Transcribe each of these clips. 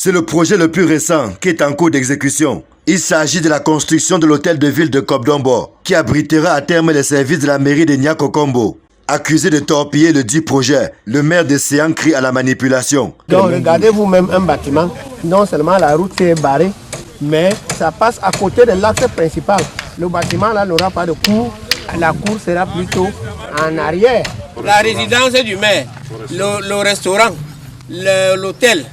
C'est le projet le plus récent qui est en cours d'exécution. Il s'agit de la construction de l'hôtel de ville de Kobdombo, qui abritera à terme les services de la mairie de Niakokombo. Accusé de torpiller le dit projet, le maire de Séan crie à la manipulation. Donc regardez vous-même un bâtiment, non seulement la route est barrée, mais ça passe à côté de l'axe principal. Le bâtiment là n'aura pas de cour, la cour sera plutôt en arrière. La résidence du maire, le restaurant, l'hôtel,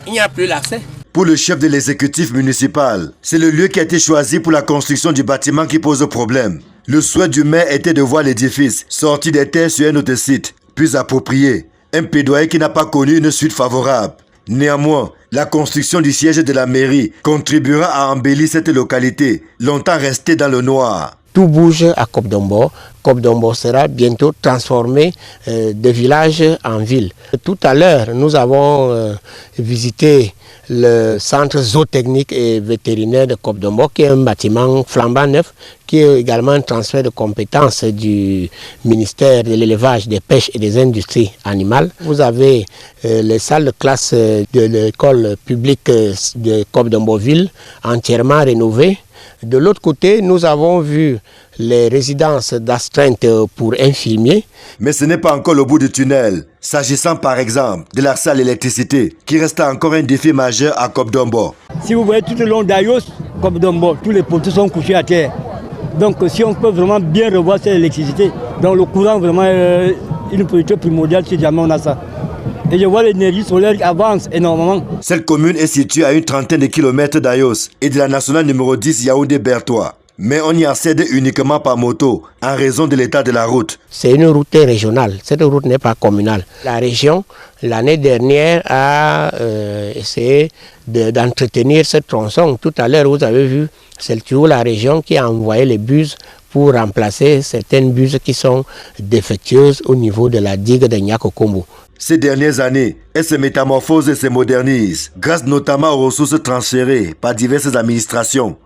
il n'y a plus l'accès. Pour le chef de l'exécutif municipal, c'est le lieu qui a été choisi pour la construction du bâtiment qui pose problème. Le souhait du maire était de voir l'édifice sorti des terres sur un autre site, plus approprié. Un plaidoyer qui n'a pas connu une suite favorable. Néanmoins, la construction du siège de la mairie contribuera à embellir cette localité, longtemps restée dans le noir. Tout bouge à Kobdombo. Kobdombo sera bientôt transformé de village en ville. Tout à l'heure, nous avons visité le centre zootechnique et vétérinaire de Kobdombo, qui est un bâtiment flambant neuf, qui est également un transfert de compétences du ministère de l'élevage, des pêches et des industries animales. Vous avez les salles de classe de l'école publique de Kobdombo-Ville, entièrement rénovées. De l'autre côté, nous avons vu les résidences d'astreinte pour infirmiers. Mais ce n'est pas encore le bout du tunnel. S'agissant par exemple de l'accès à l'électricité, qui reste encore un défi majeur à Kobdombo. Si vous voyez tout le long d'Ayos, Kobdombo, tous les poteaux sont couchés à terre. Donc si on peut vraiment bien revoir cette électricité, donc le courant vraiment une priorité primordiale si jamais on a ça. Et je vois l'énergie solaire qui avance énormément. Cette commune est située à une trentaine de kilomètres d'Ayos et de la nationale numéro 10 Yaoundé-Bertois. Mais on y accède uniquement par moto en raison de l'état de la route. C'est une route régionale, cette route n'est pas communale. La région, l'année dernière, a essayé d'entretenir ce tronçon. Tout à l'heure, vous avez vu, c'est toujours la région qui a envoyé les buses pour remplacer certaines buses qui sont défectueuses au niveau de la digue de Niakokombo. Ces dernières années, elle se métamorphose et se modernise, grâce notamment aux ressources transférées par diverses administrations.